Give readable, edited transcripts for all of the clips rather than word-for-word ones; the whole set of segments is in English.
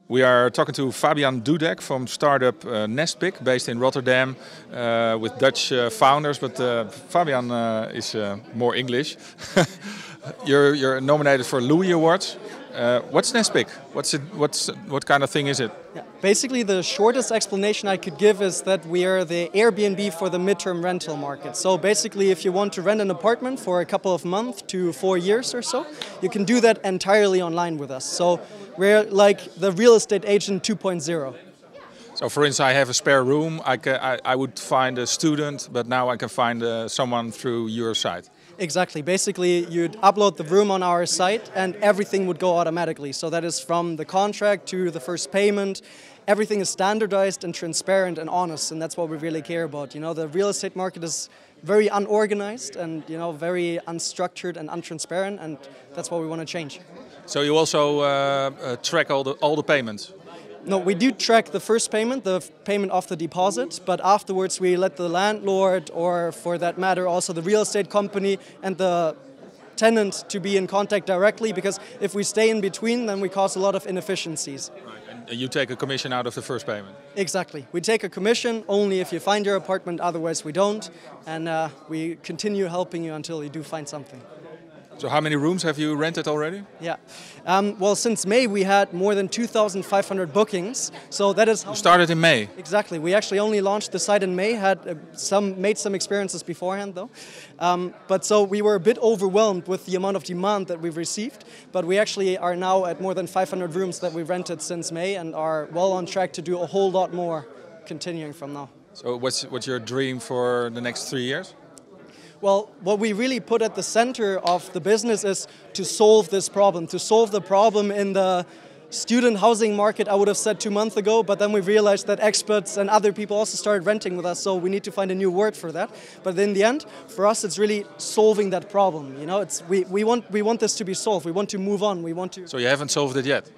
We are talking to Fabian Dudek from startup Nestpick, based in Rotterdam, with Dutch founders. But Fabian is more English. You're nominated for LOEY Awards. What's Nestpick? What kind of thing is it? Yeah. Basically, the shortest explanation I could give is that we are the Airbnb for the midterm rental market. So basically, if you want to rent an apartment for a couple of months to 4 years or so, you can do that entirely online with us. So we're like the real estate agent 2.0. So, for instance, I have a spare room. I would find a student, but now I can find someone through your site. Exactly. Basically, you'd upload the room on our site and everything would go automatically. So that is from the contract to the first payment. Everything is standardized and transparent and honest, and that's what we really care about. You know, the real estate market is very unorganized and, you know, very unstructured and untransparent, and that's what we want to change. So you also track all the payments? No, we do track the first payment, the payment of the deposit, but afterwards we let the landlord, or for that matter also the real estate company and the tenant to be in contact directly, because if we stay in between then we cause a lot of inefficiencies. Right. And you take a commission out of the first payment? Exactly. We take a commission only if you find your apartment, otherwise we don't, and we continue helping you until you do find something. So how many rooms have you rented already? Yeah, well, since May we had more than 2,500 bookings. So that is. You started in May. Exactly. We actually only launched the site in May. Had made some experiences beforehand though, but so we were a bit overwhelmed with the amount of demand that we've received. But we actually are now at more than 500 rooms that we've rented since May, and are well on track to do a whole lot more, continuing from now. So what's your dream for the next 3 years? Well, what we really put at the center of the business is to solve this problem, to solve the problem in the student housing market, I would have said 2 months ago, but then we realized that experts and other people also started renting with us, so we need to find a new word for that. But in the end, for us, it's really solving that problem. You know, we want this to be solved. We want to move on. We want to. So you haven't solved it yet?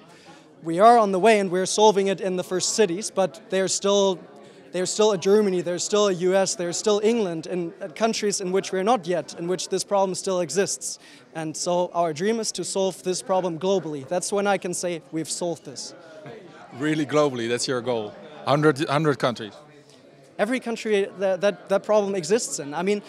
We are on the way, and we're solving it in the first cities, but there's still a Germany, there's still a US, there's still England, and countries in which we're not yet, in which this problem still exists. And so our dream is to solve this problem globally. That's when I can say we've solved this. Really globally, that's your goal? 100 countries? Every country that problem exists in. I mean,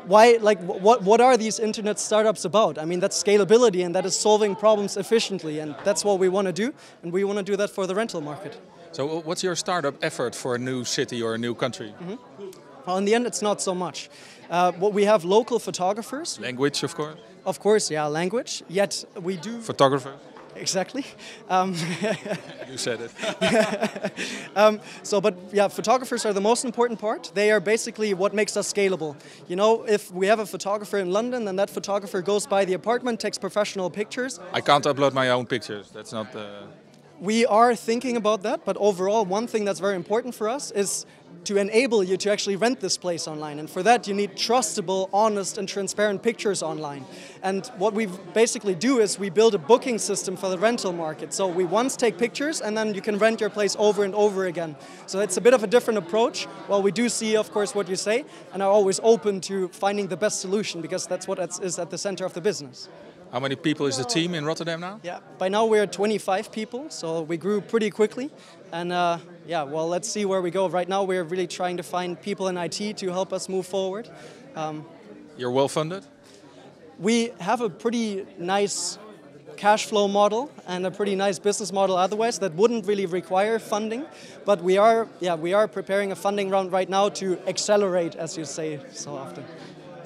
why? Like, what are these internet startups about? I mean, that's scalability, and that is solving problems efficiently, and that's what we want to do, and we want to do that for the rental market. So what's your startup effort for a new city or a new country? Mm-hmm. Well, in the end, it's not so much. What we have local photographers. Language, of course? Of course, yeah, language. Yet we do... Photographers? Exactly. You said it. But yeah, photographers are the most important part. They are basically what makes us scalable. You know, if we have a photographer in London, then that photographer goes by the apartment, takes professional pictures. I can't upload my own pictures. That's not... We are thinking about that, but overall, one thing that's very important for us is to enable you to actually rent this place online. And for that, you need trustable, honest, and transparent pictures online. And what we basically do is we build a booking system for the rental market. So we once take pictures, and then you can rent your place over and over again. So it's a bit of a different approach. Well, we do see, of course, what you say, and are always open to finding the best solution, because that's what is at the center of the business. How many people is the team in Rotterdam now? Yeah, by now we're 25 people, so we grew pretty quickly. And yeah, well, let's see where we go. Right now we're really trying to find people in IT to help us move forward. You're well funded? We have a pretty nice cash flow model and a pretty nice business model otherwise that wouldn't really require funding. But we are preparing a funding round right now to accelerate, as you say so often.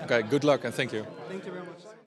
Okay, good luck and thank you. Thank you very much.